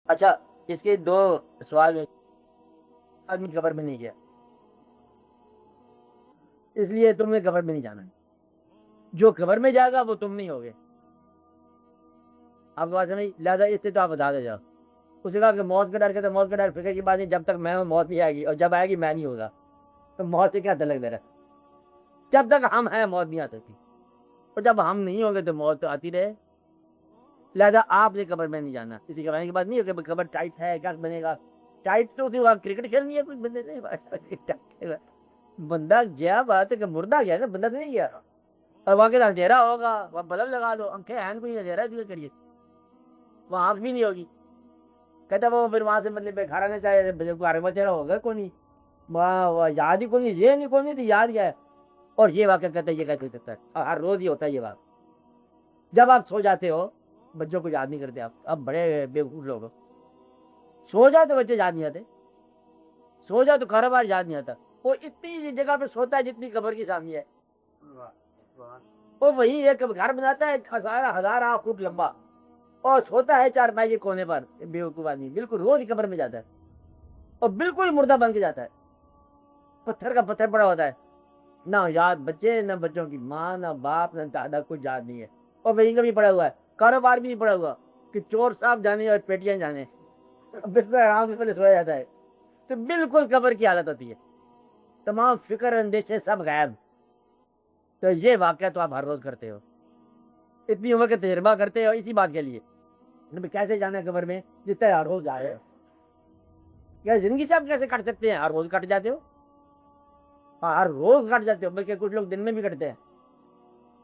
اچھا اس کے دو سوال میں، آدمی قبر میں نہیں گیا اس لیے تمہیں قبر میں نہیں جانا ہے، جو قبر میں جائے گا وہ تم نہیں ہوگے. آپ کو بات سمجھ؟ لہٰذا اس سے تو آپ بتا دے جاؤ. اس نے کہا کہ موت کا ڈر کے تو موت کا ڈر فکر کی بات نہیں، جب تک میں ہوں موت نہیں آئے گی، اور جب آئے گی میں نہیں ہوگا. تو موت سے کیا تعلق دے رہا ہے؟ جب تک ہم ہیں موت نہیں آ سکتی، اور جب ہم نہیں ہوں گے تو موت تو آتی رہے. لہٰذا آپ نے قبر میں نہیں جانا. کسی کے کی بات نہیں ہے کہ قبر ٹائٹ ہے کیا بنے گا. ٹائٹ تو تھی کرکٹ کھیلنی ہے کچھ بندے نے بندہ گیا بات ہے کہ مردہ گیا نا، بندہ تو نہیں گیا. اور وہاں کے اندھیرا ہوگا، وہاں بلب لگا لو، انکھیں ہیں کوئی اندھیرا کریے، وہاں آنکھ بھی نہیں ہوگی. کہتا وہ پھر وہاں سے مطلب گھر آنے چاہے بچہ ہوگا کون نہیں، وہاں یاد ہی کون نہیں، یہ نہیں کون نہیں تو یاد کیا ہے. اور یہ واقعہ کہتا ہے یہ کہتے سکتا ہے، ہر روز ہی ہوتا ہے یہ بات. جب آپ سو جاتے ہو بچوں کو یاد نہیں کرتے آپ، اب بڑے بےوقوف لوگ ہو. سو جائے تو بچے یاد نہیں آتے، سو جائے تو کاروبار یاد نہیں آتا. وہ اتنی سی جگہ پہ سوتا ہے جتنی قبر کی سامنے ہے. وہ وہی ایک گھر بناتا ہے 1000 فٹ لمبا، اور سوتا ہے 4 پائی کے کونے پر. بےوقوف آدمی بالکل روز قبر میں جاتا ہے اور بالکل مردہ بن کے جاتا ہے. پتھر کا پتھر پڑا ہوتا ہے، نہ یاد بچے، نہ بچوں کی ماں، نہ باپ، نہ دادا، کچھ یاد نہیں ہے. اور وہیں کا بھی پڑا ہوا ہے، کاروبار بھی پڑا ہوا کہ چور صاحب جانے اور پیٹیاں جانے، بالکل آرام سے پہلے سویا جاتا ہے. تو بالکل قبر کی حالت ہوتی ہے، تمام فکر اندیشے سب غائب. تو یہ واقعہ تو آپ ہر روز کرتے ہو، اتنی عمر کا تجربہ کرتے ہو اسی بات کے لیے. کیسے جانا ہے قبر میں جتنا ہر روز جائے. کیا زندگی سے آپ کیسے کٹ سکتے ہیں؟ ہر روز کٹ جاتے ہو، ہر روز کٹ جاتے ہو، بلکہ کچھ لوگ دن میں بھی کٹتے ہیں.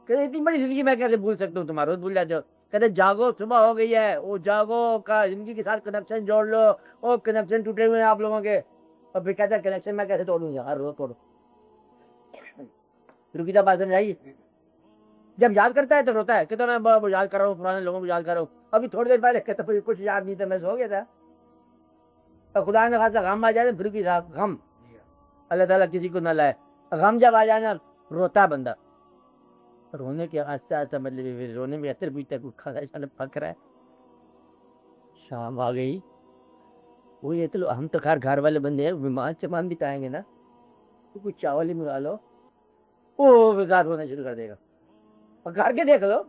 کہتے اتنی بڑی زندگی میں کیسے بھول سکتا ہوں، تمہارا روز بھول جاتے ہو. کہتے جاگو صبح ہو گئی ہے، وہ جاگو کا زندگی کے ساتھ کنیکشن جوڑ لو. وہ کنیکشن ٹوٹے ہوئے ہیں آپ لوگوں کے، اور پھر کہتے ہیں کنیکشن میں کیسے توڑوں گا، ہر روز توڑو. رکی تھا بات سمجھائی. جب یاد کرتا ہے تو روتا ہے، کہتا میں یاد کر رہا ہوں، پرانے لوگوں کو یاد کر رہا ہوں. ابھی تھوڑی دیر پہلے کہتا کچھ یاد نہیں تھا، میں سو گیا تھا. اور خدا نے خاصا غم آ جائے نا، پھر تھا غم، اللہ تعالیٰ کسی کو نہ لائے. غم جب آ جائے نا روتا بندہ. رونے کے آہستہ آہستہ مطلب رونے میں اتر بھی تک کھانا پک رہا ہے. شام آ گئی، وہ یہ تو ہم تو خیر گھر والے بندے ہیں، بیمان چمان بھی آئیں گے نا، تو کچھ چاول ہی منگا لو. وہ بیکار ہونا شروع کر دے گا، اور کر کے دیکھ لو.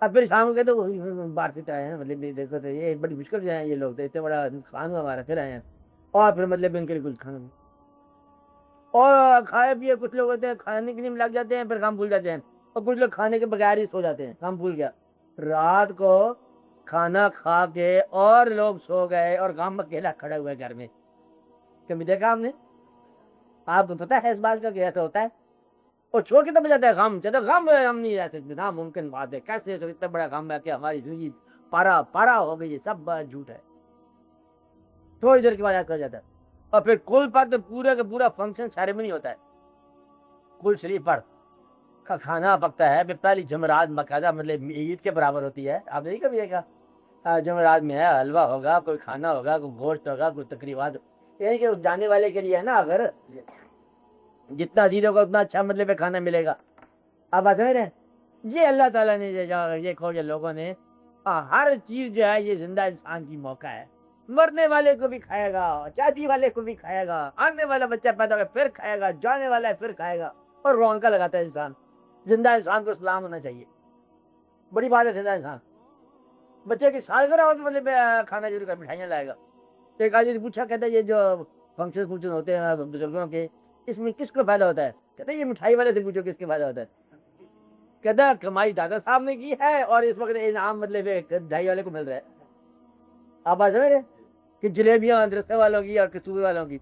اب پھر شام کو تو باہر پیتا آئے ہیں، مطلب دیکھو تو یہ بڑی مشکل سے آئے ہیں یہ لوگ، تو اتنا بڑا کھانا ہمارا پھر آئے ہیں. اور پھر مطلب ان کے لیے کچھ کھانا نہیں، اور کھائے پیے. کچھ لوگ ہوتے ہیں کھانے کے لیے لگ جاتے ہیں پھر کام بھول جاتے ہیں، اور کچھ لوگ کھانے کے بغیر ہی سو جاتے ہیں، کام بھول گیا. رات کو کھانا کھا کے اور لوگ سو گئے اور غم اکیلا کھڑا ہوا ہے گھر میں. کبھی دیکھا آپ نے؟ آپ کو پتا ہے اس بات کا کہ ایسا ہوتا ہے؟ اور چھوڑ کے تب جاتا ہے غم، چاہتا غم ہے ہم نہیں رہ سکتے. ناممکن بات ہے، کیسے اتنا بڑا غم ہے کہ ہماری زندگی پارا پارا ہو گئی. سب بات جھوٹ ہے. تھوڑی دیر کے بعد یاد کر جاتا ہے. اور پھر کل پر تو پورا کا پورا فنکشن سیریمنی ہوتا ہے. کل شریف پر کا کھانا پکتا ہے، پھر پہلی جمعرات باقاعدہ مطلب عید کے برابر ہوتی ہے. آپ نے کبھی دیکھا؟ جمعرات میں ہے حلوہ ہوگا، کوئی کھانا ہوگا، کوئی گوشت ہوگا، کوئی تقریبات. یعنی کہ جانے والے کے لیے ہے نا، اگر جتنا عزیز ہوگا اتنا اچھا مطلب کھانا ملے گا. آپ بات سمجھ رہے ہیں؟ یہ اللہ تعالیٰ نے یہ کھوجے لوگوں نے ہر چیز جو ہے یہ زندہ انسان کی موقع ہے. مرنے والے کو بھی کھائے گا، چاچی والے کو بھی کھائے گا، آنے والا بچہ پیدا ہوگا پھر کھائے گا، جانے والا ہے پھر کھائے گا. اور رونقہ لگاتا ہے انسان. زندہ انسان کو سلام ہونا چاہیے، بڑی بات ہے. زندہ انسان بچے کی سالگرہ ہو تو مطلب کھانا شروع کر مٹھائیاں لائے گا. ایک آدمی پوچھا، کہتا ہے یہ جو فنکشن ہوتے ہیں بزرگوں کے، اس میں کس کو فائدہ ہوتا ہے؟ کہتا ہے یہ مٹھائی والے سے پوچھو کس کے فائدہ ہوتا ہے. کہتا ہے کمائی دادا صاحب نے کی ہے اور اس وقت انعام مطلب ڈھائی والے کو مل رہا ہے. آپ بات سمجھ رہے کہ جلیبیاں رستے والوں کی اور کسور والوں کی،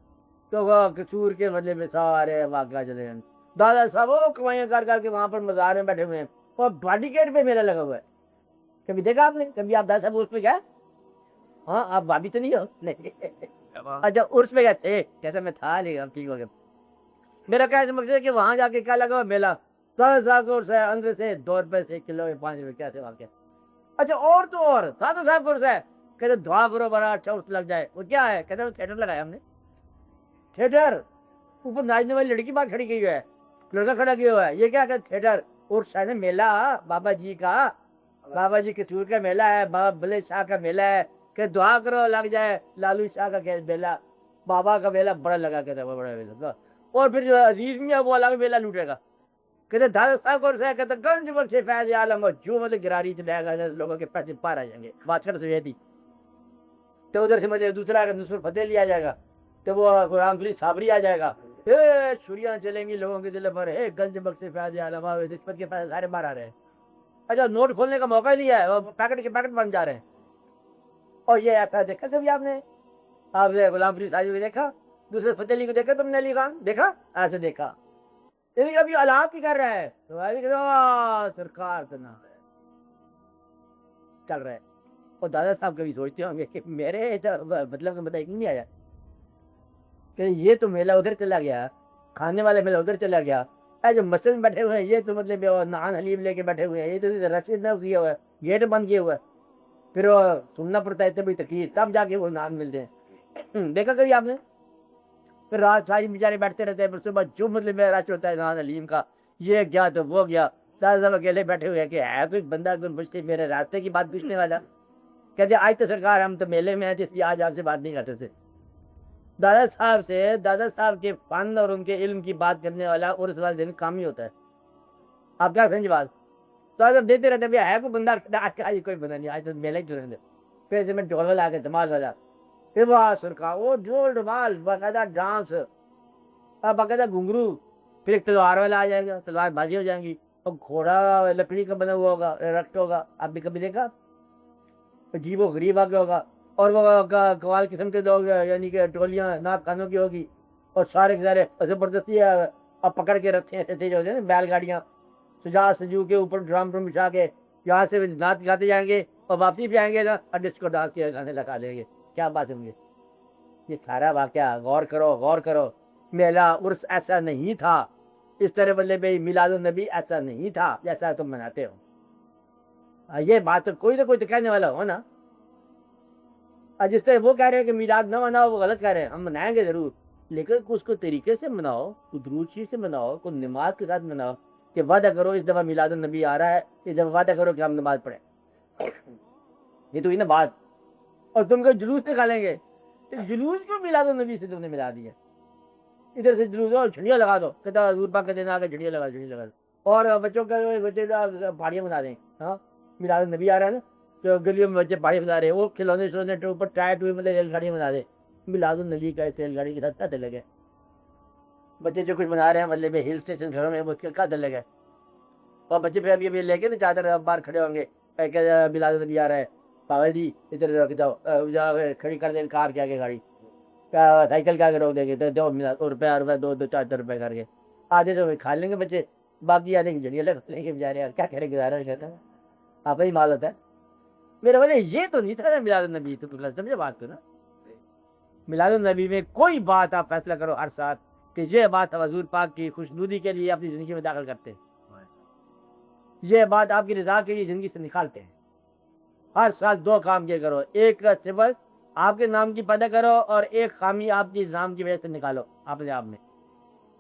تو وہ کسور کے مطلب سارے واقعہ چلے گئے. دادا صاحب وہ کمائیاں کر کر کے وہاں پر مزار میں بیٹھے ہوئے ہیں، اور باڈی گیٹ پہ میلہ لگا ہوا ہے. کبھی دیکھا آپ نے؟ کبھی آپ دادا صاحب اس پہ گئے؟ ہاں آپ بھابھی تو نہیں ہو؟ نہیں. اچھا عرس پہ گئے تھے؟ کیسا میں تھا لیکن ٹھیک ہو گیا. میرا کیا مقصد ہے کہ وہاں جا کے کیا لگا ہوا میلہ. دادا صاحب کو عرس ہے، اندر سے 2 روپے سے 1 کلو 5 روپے کیسے واقع. اچھا اور تو اور سادو صاحب عرس ہے، کہتے دعا کرو بڑا اچھا عرس لگ جائے. وہ کیا ہے؟ کہتے تھیٹر لگایا ہم نے. تھیٹر اوپر ناچنے والی لڑکی باہر کھڑی گئی ہے، لڑکا کھڑا کیا ہوا ہے. یہ کیا کہ تھیٹر عرس میلہ بابا جی کا، بابا جی کچور کا میلہ ہے، بابا بلے شاہ کا میلہ ہے. کہ دعا کرو لگ جائے لالو شاہ کا بیلا، بابا کا بیلا بڑا لگا کہتا ہے بڑا بیلا، اور پھر جو عزیز میاں وہ الگ بیلا لوٹے گا، کہتے دادا صاحب کو سے کہتے گنج بخش فیض عالم جو مطلب گراری چلے گا لوگوں کے پیسے پار آ جائیں گے بات کر سے تھی، تو ادھر سے مجھے دوسرا نصر فتح لیا جائے گا، تو وہ قرآن پولیس صابری آ جائے گا، چھریاں چلیں گی لوگوں کے دل پر، گنج بخش فیض عالم رشوت کے پیسے سارے باہر آ رہے ہیں، اچھا نوٹ کھولنے کا موقع ہی نہیں ہے، وہ پیکٹ کے پیکٹ بن جا رہے ہیں، اور یہ ایسا دیکھا سبھی آپ نے غلام فرید صاحب کو دیکھا، دوسرے فتح علی کو دیکھا تم نے، علی خان دیکھا ایسے دیکھا، لیکن ابھی علامت کی کر رہا ہے تو سرکار تو نہ چل رہا ہے، اور دادا صاحب کبھی سوچتے ہوں گے کہ میرے مطلب کا بتایا نہیں آیا کہ یہ تو میلہ ادھر چلا گیا، کھانے والے میلہ ادھر چلا گیا، جو مسجد میں بیٹھے ہوئے ہیں یہ تو مطلب نان حلیم لے کے بیٹھے ہوئے ہیں، یہ تو رشید نہ کیا ہوا ہے، گیٹ بند کیا ہوا ہے، پھر وہ سننا پڑتا ہے تبھی تکلیف تب جا کے وہ نان ملتے ہیں، دیکھا کبھی آپ نے؟ پھر رات ساری بیچارے بیٹھتے رہتے ہیں، پھر صبح جو مطلب رش ہوتا ہے نان حلیم کا، یہ گیا تو وہ گیا، دادا صاحب اکیلے بیٹھے ہوئے کہ ہے کوئی بندہ کوئی پوچھتے میرے راستے کی بات پوچھنے والا، کہتے آج تو سرکار ہم تو میلے میں ہیں اس لیے آج آپ سے بات نہیں کرتے تھے، دادا صاحب کے فن اور ان کے علم کی بات کرنے والا اور اس والے دن کام ہی ہوتا ہے، آپ کیا کہیں جواب تو اگر دیتے رہتے ہے کوئی بندہ آج کوئی بندہ نہیں، آج تو میلہ ہی چلیں گے، پھر سے میں ڈھول لا کے دماغ آ پھر وہ سرکار وہ ڈھول ڈمال باقاعدہ ڈانس، باقاعدہ گھنگرو، پھر ایک تلوار والا آ جائے گا، تلوار بازی ہو جائیں گی، اور گھوڑا لکڑی کا بنا ہوا ہوگا، رکٹ ہوگا، آپ بھی کبھی دیکھا عجیب و غریب آ گیا ہوگا، اور وہ قوال قسم کے لوگ یعنی کہ ٹولیاں ناپ خانوں کی ہوگی، اور سارے کے سارے زبردستی اب پکڑ کے رکھتے ہیں جو ہوتے ہیں بیل گاڑیاں سجا سجو کے اوپر ڈرام ڈرم بچھا کے یہاں سے نعت گاتے جائیں گے اور واپسی بھی آئیں گے نا اور ڈسکو ڈانس کے گانے لگا دیں گے، کیا بات ہوں گے، یہ سارا واقعہ غور کرو، میلہ عرس ایسا نہیں تھا، اس طرح بلے بھائی میلاد النبی ایسا نہیں تھا جیسا تم مناتے ہو، یہ بات تو کوئی تو کہنے والا ہو نا، جس طرح وہ کہہ رہے ہیں کہ میلاد نہ مناؤ وہ غلط کہہ رہے ہیں، ہم منائیں گے ضرور لیکن اس کو طریقے سے مناؤ، درود شریف سے مناؤ، کوئی نماز کے ساتھ مناؤ، کہ وعدہ کرو اس دفعہ میلاد النبی آ رہا ہے، اس دفعہ وعدہ کرو کہ ہم نماز پڑھیں، یہ تو ہی نا بات، اور تم کو جلوس نکالیں گے، جلوس کو میلاد النبی سے تم نے ملا دیا، ادھر سے جلوس اور جھڑیاں لگا دو، کہتا حضور پاک کے دن آ کے جھڑیاں لگا دو، اور بچوں کا بچے پہاڑیاں بنا دیں، ہاں میلاد النبی آ رہا ہے نا، جو گلیوں میں بچے پہاڑی بنا رہے ہیں، وہ کھلونے شلونے کے اوپر ٹائٹ ہوئے مطلب ریل گاڑی بنا دے، میلاد النبی کا ریل گاڑی کے ساتھ کیا دل لگے، بچے جو کچھ بنا رہے ہیں مطلب ہل اسٹیشن گھروں میں وہ کیا دل لگے، اور بچے پھر ابھی لے کے نا چادر باہر کھڑے ہوں گے میلاد النبی آ رہا ہے، پاور جی ادھر رک جاؤ، کھڑی کر دیں کار کے آگے گاڑی، سائیکل کے آگے روک دیں گے، دو روپیہ دو 4 روپے کر کے، آدھے تو کھا لیں گے بچے، باقی آدھے جڑیاں لگ لیں گے بیچارے، کیا کہہ رہے گزارا کہتا ہے آپ ہی مال ہوتا ہے، میرے بولے یہ تو نہیں تھا میلاد النبی، تو سمجھے بات کو نا، میلاد النبی میں کوئی بات آپ فیصلہ کرو ہر سال کہ یہ بات حضور پاک کی خوشنودی کے لیے اپنی زندگی میں داخل کرتے ہیں، یہ بات آپ کی رضا کے لیے زندگی سے نکالتے ہیں، ہر سال 2 کام کیا کرو، ایک صفت آپ کے نام کی پیدا کرو اور ایک خامی آپ کی نام کی وجہ سے نکالو اپنے آپ میں،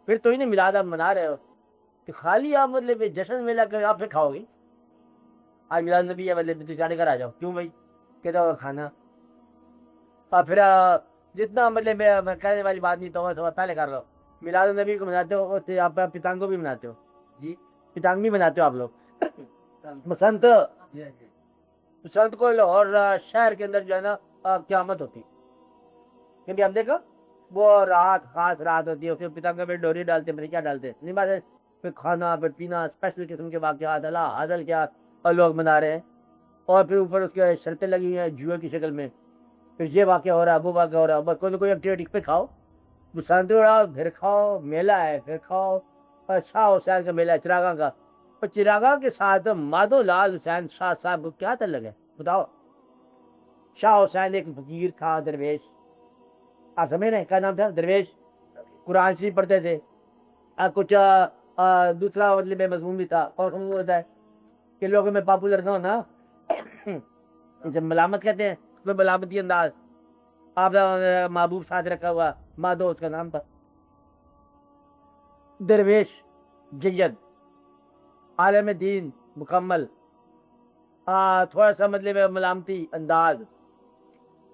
پھر تو ہی نہیں میلاد آپ منا رہے ہو، کہ خالی آپ مطلب جشن میلہ کر آپ پھر کھاؤ گے، آج میلاد نبی ہے مطلب تجارے گھر آ جاؤ، کیوں بھائی کہتا ہوا کھانا، اور پھر جتنا مطلب کہنے والی بات نہیں تو پہلے کر لو، میلاد النبی کو مناتے ہو آپ پتنگ کو بھی مناتے ہو، جی پتنگ بھی مناتے ہو آپ لوگ، بسنت کو لاہور شہر کے اندر جو ہے نا قیامت ہوتی، کیونکہ ہم دیکھو وہ خاص رات ہوتی ہے، پھر پتنگ میں ڈوری ڈالتے ہیں، کیا ڈالتے نہیں بات ہے، پھر کھانا پھر پینا اسپیشل قسم کے واقعات اللہ حاضل کیا اور لوگ منا رہے ہیں، اور پھر اوپر اس کے شرطیں لگی ہوئی ہیں جوئے کی شکل میں، پھر یہ واقعہ ہو رہا ہے وہ واقعہ ہو رہا ہے، کوئی نہ کوئی ایکٹیویٹی پہ کھاؤ، بسنت اڑاؤ پھر کھاؤ، میلہ ہے پھر کھاؤ، اور شاہ حسین کا میلہ ہے چراغاں کا، اور چراغاں کے ساتھ مادھو لال حسین شاہ صاحب کو کیا تعلق ہے بتاؤ، شاہ حسین ایک فقیر تھا درویش، آپ سمجھ رہے ہیں کیا نام تھا درویش، قرآن شریف پڑھتے تھے، کچھ دوسرا مطلب مضمون بھی تھا، اور ہوتا ہے کہ لوگوں میں پاپولر نہ ہونا، اسے ملامت کہتے ہیں، میں ملامتی انداز، آپ محبوب ساتھ رکھا ہوا مادھو اس کا نام تھا، درویش جید عالم دین مکمل، تھوڑا سا مطلب ملامتی انداز،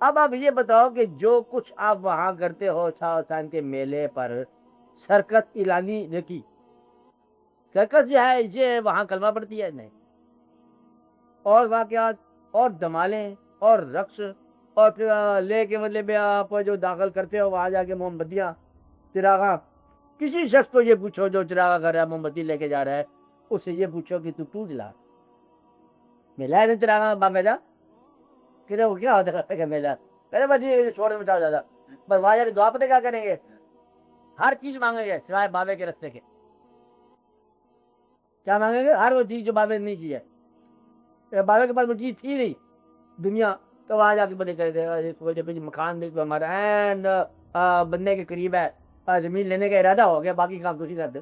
اب آپ یہ بتاؤ کہ جو کچھ آپ وہاں کرتے ہو شاہستان کے میلے پر، سرکت اعلانی دیکھی، سرکت جو ہے یہ وہاں کلمہ پڑتی ہے نہیں، اور واقعات اور دمالیں اور رقص، اور پھر لے کے مطلب آپ جو داخل کرتے ہو وہاں جا کے موم بتیاں چراغاں. کسی شخص کو یہ پوچھو جو چراغا کر رہا ہے، موم بتی لے کے جا رہا ہے، اس سے یہ پوچھو کہ تو جلا ملا ہے نا چراغا بامیلا کہ وہ کیا ہوتا ہے کہ میلہ پہلے بچی چھوڑ دے بچاؤ زیادہ، پر وہاں جا دعا پتہ کیا کریں گے، ہر چیز مانگیں گے سوائے بابے کے رستے کے. کیا مانگیں گے؟ ہر وہ چیز جو بابے نے نہیں کی ہے. بابے کے پاس وہ چیز تھی نہیں دنیا، تو وہاں جا کے بنے کر مکان دیکھ ہمارا این بننے کے قریب ہے، زمین لینے کا ارادہ ہو گیا، باقی کام تو کرتے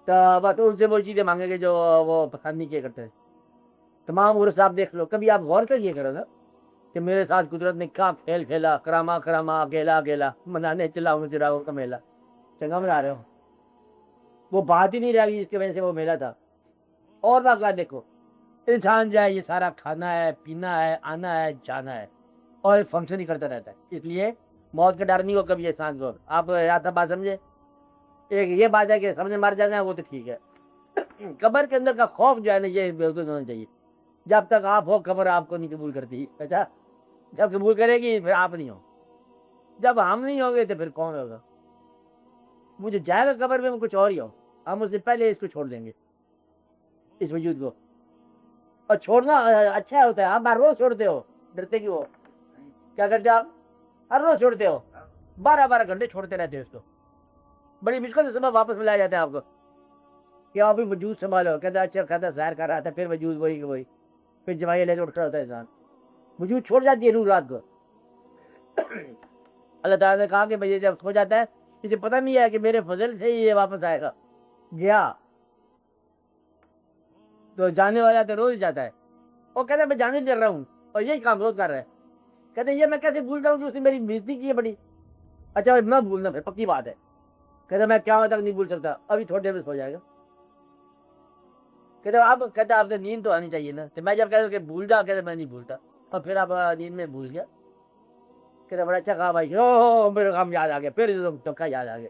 تو بس ان سے وہ چیزیں مانگیں گے جو وہ پسند نہیں کیا کرتے. تمام عرص آپ دیکھ لو، کبھی آپ غور کر یہ کرو نا کہ میرے ساتھ قدرت نے کیا کھیل کھیلا، کراما کراما اکیلا اکیلا منانے چلا ہوں چراغوں کا میلہ. چنگا منا رہے ہو، وہ بات ہی نہیں رہ گئی جس کی وجہ سے وہ میلہ تھا. اور واقعات دیکھو، انسان جو ہے یہ سارا کھانا ہے، پینا ہے، آنا ہے، جانا ہے، اور فنکشن ہی کرتا رہتا ہے. اس لیے موت کا ڈر نہیں ہو کبھی انسان کو. آپ یاد بات سمجھے، ایک یہ بات ہے کہ سمجھے مر جانا ہے وہ تو ٹھیک ہے، قبر کے اندر کا خوف جو ہے نا یہ بالکل ہونا چاہیے. جب تک آپ ہو قبر آپ کو نہیں قبول کرتی. اچھا جب قبول کرے گی پھر آپ نہیں ہو، جب ہم نہیں ہوں گے تو پھر کون ہوگا. مجھے جائے گا قبر میں کچھ اور ہی ہو، ہم اس سے پہلے اس کو چھوڑ دیں گے، اس وجود کو. اور چھوڑنا اچھا ہوتا ہے. آپ ہر روز چھوڑتے ہو، ڈرتے کیوں ہو؟ کیا کرتے آپ؟ ہر روز چھوڑتے ہو، 12 گھنٹے چھوڑتے رہتے ہو اس کو. بڑی مشکل سے صبح واپس ملایا جاتا ہے آپ کو کہ آپ بھی وجود سنبھالو. کہتا اچھا کہتا سیر کر رہا تھا، پھر وجود وہی کہ وہی، پھر جمائی لے کے اٹھتا ہوتا ہے انسان. وجود چھوڑ جاتی ہے روح رات کو. اللہ تعالیٰ نے کہا کہ بھائی جب ہو جاتا ہے اسے پتہ نہیں ہے کہ میرے فضل سے ہی یہ واپس آئے گا. گیا تو جانے والا تو روز جاتا ہے. وہ کہتے ہیں میں جانے چل رہا ہوں اور یہی کام روز کر رہا ہے. کہتے ہیں یہ میں کیسے بھول جاؤں کہ اس نے میری بےزتی کی ہے بڑی. اچھا نہ بھولنا پھر پکی بات ہے. کہتے میں کیا تک نہیں بھول سکتا، ابھی تھوڑی دیر میں ہو جائے گا. کہتے اب کہتے آپ سے نیند تو آنی چاہیے نا. تو میں جب کہتا کہ بھول جا، کہتے میں نہیں بھولتا. اور پھر آپ نیند میں بھول گیا. کہتے بڑا اچھا کہا بھائی، او میرے کام یاد آ گیا، پھر چوکا یاد آ گیا.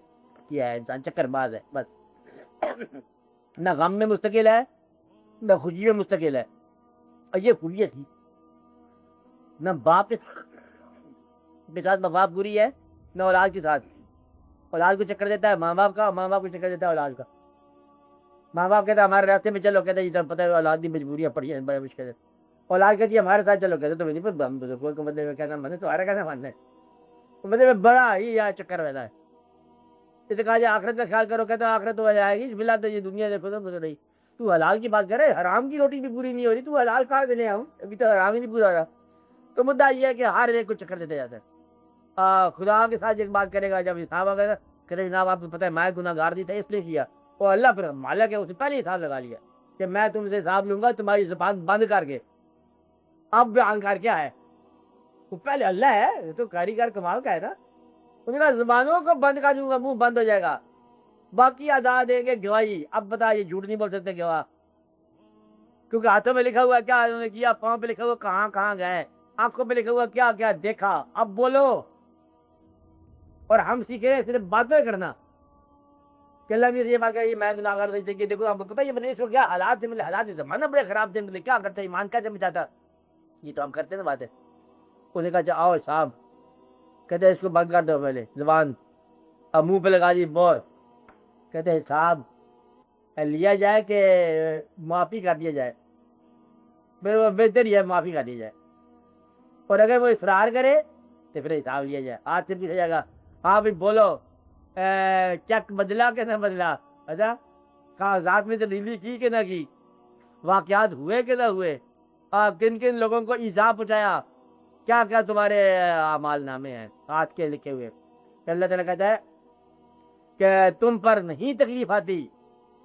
یہ ہے انسان چکر باز ہے بس. نہ غم میں مستقل ہے نہ خوشی میں مستقل ہے. اور یہ خوبیت تھی نہ باپ کے ساتھ باپ بری ہے، نہ اولاد کے ساتھ. اولاد کو چکر دیتا ہے ماں باپ کا، ماں باپ کو چکر دیتا ہے اولاد کا. ماں باپ کہتا ہے ہمارے راستے میں چلو، کہتے ہیں پتہ ہے اولاد کی مجبوریاں پڑی ہیں بڑے مشکل ہے. اولاد کہتی ہے ہمارے ساتھ چلو، کہتے تو نہیں پر کوئی مطلب کہنا من ہے تمہارا کیسا ماننا ہے. مطلب بڑا ہی یار چکر رہتا ہے. اسے کہا جائے آخرت کا خیال کرو، کہتا آخرت تو آئے گی بلا تو یہ دنیا دیکھو تو نہیں. تو حلال کی بات کرے، حرام کی روٹی بھی پوری نہیں ہو رہی، تو حلال کہاں دینے آؤں، ابھی تو حرام ہی نہیں پورا ہو رہا. تو مدعا یہ ہے کہ ہر ایک کو چکر دیتے جاتا ہے. خدا کے ساتھ ایک بات کرے گا جب حساب آ گیا کہ جناب آپ کو پتہ ہے میں گناہ گار نہیں تھا اس لیے کیا. وہ اللہ پھر مالک ہے، اسے پہلے حساب لگا لیا کہ میں تم سے حساب لوں گا تمہاری زبان بند کر کے. اب بیان کر کیا ہے، وہ پہلے اللہ ہے تو کاریگر کمال کا ہے نا. انہوں نے زبانوں کو بند کر دوں گا، منہ بند ہو جائے گا، باقی ادا دیں گے گواہی. اب بتا یہ جھوٹ نہیں بول سکتے گواہ، کیونکہ ہاتھوں میں لکھا ہوا کیا انہوں نے کیا، پاؤں پہ لکھا ہوا کہاں کہاں گئے، آنکھوں پہ لکھا ہوا کیا کیا دیکھا. اب بولو. اور ہم سیکھے صرف باتیں کرنا کہ اللہ نے یہ بات کہی میں گناہ کر رہی تھی. دیکھو آپ کو پتہ یہ بنے اس کو کیا حالات سے ملے، حالات زمانہ بڑے خراب تھے، ملے کیا کرتے ایمان کیسے بچاتا. یہ تو ہم کرتے نا باتیں. انہیں کہا آؤ صاحب، کہتے اس کو بند کر دو پہلے زبان. اب منہ پہ لگا دی بول. کہتے صاحب لیا جائے کہ معافی کر دیا جائے. پھر وہ بہتر ہی ہے معافی کر دی جائے. اور اگر وہ اصرار کرے تو پھر حساب لیا جائے، ہاتھ سے بھی رہ جائے گا. ہاں بھائی بولو چیک بدلا کہ نہ بدلا، اچھا کاغذات میں تبدیلی کی کہ نہ کی، واقعات ہوئے کہ نہ ہوئے، کن کن لوگوں کو ایذا پہنچایا، کیا کیا تمہارے اعمال نامے ہیں ہاتھ کے لکھے ہوئے. اللہ تعالیٰ کہتا ہے کہ تم پر نہیں تکلیف آتی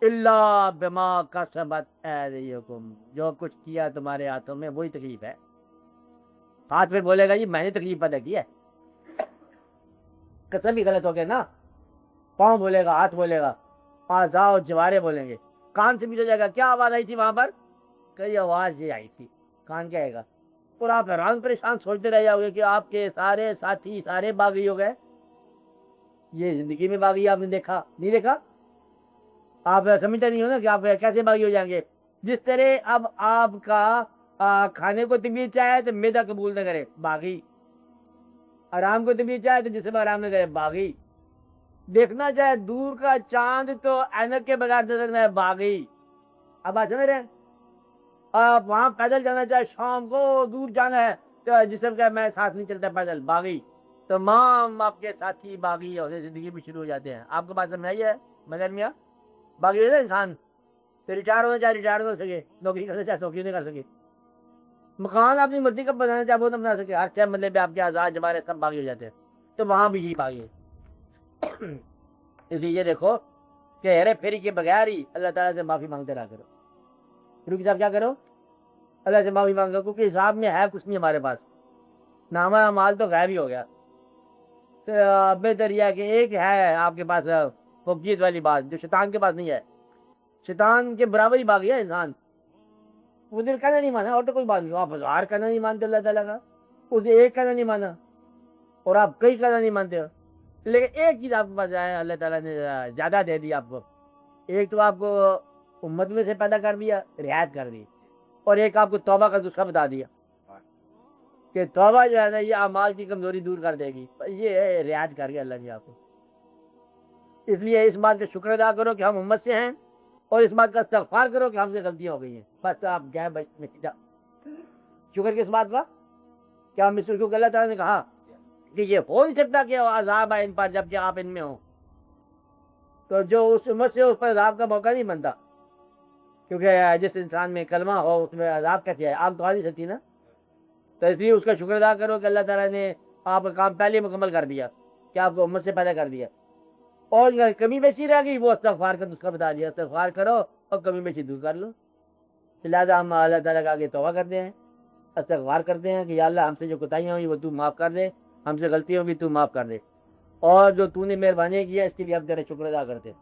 الا بما کسبت ایدیکم، جو کچھ کیا تمہارے ہاتھوں میں وہی تکلیف ہے. ہاتھ پہ بولے گا جی میں نے تکلیف پیدا کی ہے، قسم بھی غلط ہو گیا نا. پاؤں بولے گا، ہاتھ بولے گا، اعضاء و جوارے بولیں گے. کان سے بھی ہو جائے گا کیا آواز آئی تھی وہاں پر، کئی آواز یہ آئی تھی. کان کیا ہے گا اور آپ حیران پریشان سوچتے رہ جاؤ گے کہ آپ کے سارے ساتھی سارے باغی ہو گئے. یہ زندگی میں باغی آپ نے دیکھا نہیں دیکھا؟ آپ سمجھتے نہیں ہو نا کہ آپ کیسے باغی ہو جائیں گے. جس طرح اب آپ کا کھانے کو طبیعت چاہے تو میدا قبول نہ کرے باغی، آرام کو طبیعت چاہے تو جسم آرام نہ کرے باغی، دیکھنا چاہے دور کا چاند تو اینک کے بغیر نظر نہ ہے باغی. اب آپ سمجھ رہے ہیں؟ آپ وہاں پیدل جانا چاہے شام کو دور جانا ہے تو جسم کا میں ساتھ نہیں چلتا پیدل باغی. تمام آپ کے ساتھی باغی ہوتے زندگی میں شروع ہو جاتے ہیں. آپ کو بات سمجھ آئی ہے مدر میاں؟ باغی ہوتا ہے انسان تو ریٹائر ہونا چاہے ریٹائر ہو سکے، نوکری کرنا چاہے نوکری نہیں کر سکے، مکان اپنی مرضی کا بنانا چاہے وہ نہ بنا سکے، ہر ٹائم مطلب آپ کے آزاد جمارے سب باغی ہو جاتے ہیں. تو وہاں بھی یہی باغی ہے. اس لیے دیکھو کہ ہیرے پھیری کے بغیر ہی اللہ تعالیٰ سے معافی مانگتے رہا کرو. روکی صاحب کیا کرو؟ اللہ سے معافی مانگو، کیونکہ حساب میں ہے کچھ نہیں ہمارے پاس، نامہ اعمال تو غائب ہی ہو گیا. تو بہتر یہ ہے کہ ایک ہے آپ کے پاس فوقیت والی بات جو شیطان کے پاس نہیں ہے. شیطان کے برابر ہی باغی ہے انسان. وہ دل کہنا نہیں مانا اور تو کوئی بات نہیں، آپ ہزار کہنا نہیں مانتے اللہ تعالیٰ کا، اسے ایک کہنا نہیں مانا اور آپ کئی کہنا نہیں مانتے ہو. لیکن ایک چیز آپ کے پاس ہے اللہ تعالیٰ نے زیادہ دے دی آپ کو. ایک تو آپ کو امت میں سے پیدا کر دیا، رعایت کر دی، اور ایک آپ کو توبہ کا نسخہ بتا دیا کہ توبہ جو ہے نا یہ اعمال کی کمزوری دور کر دے گی. یہ ہے رعایت کر کے اللہ نے آپ کو. اس لیے اس بات کا شکر ادا کرو کہ ہم امت سے ہیں، اور اس بات کا استغفار کرو کہ ہم سے غلطیاں ہو گئی ہیں. بس آپ گئے بھائی شکر کس بات کا؟ کیا مصر کو اللہ تعالیٰ نے کہا کہ یہ ہو نہیں سکتا کہ عذاب ہے ان پر جب کہ آپ ان میں ہوں. تو جو اس امت سے اس پر عذاب کا موقع نہیں بنتا، کیونکہ جس انسان میں کلمہ ہو اس میں عذاب کا کیا ہے، آپ تو آ نہیں سکتی نا. تو اس لیے اس کا شکر ادا کرو کہ اللہ تعالیٰ نے آپ کا کام پہلے مکمل کر دیا کہ آپ کو امت سے پیدا کر دیا، اور کمی بیشی رہ گئی وہ استغفار کا نسخہ بتا دیا. استغفار کرو اور کمی بیشی دور کر لو. لہٰذا ہم اللہ تعالیٰ کا آگے توبہ کرتے ہیں، استغفار کرتے ہیں کہ یا اللہ ہم سے جو کوتاہیاں ہوئی وہ تو معاف کر دے، ہم سے غلطیاں ہوئی تو معاف کر دے، اور جو تو نے مہربانی کیا اس کے لیے ہم تیرا شکر ادا کرتے ہیں.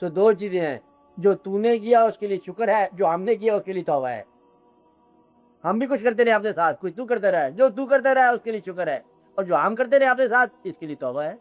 تو دو چیزیں ہیں، جو تو نے کیا اس کے لیے شکر ہے، جو ہم نے کیا اس کے لیے توبہ ہے. ہم بھی کچھ کرتے رہے اپنے ساتھ، کچھ تو کرتا رہا ہے، جو تو کرتا رہا ہے اس کے لیے شکر ہے، اور جو ہم کرتے رہے اپنے ساتھ اس کے لیے توبہ ہے.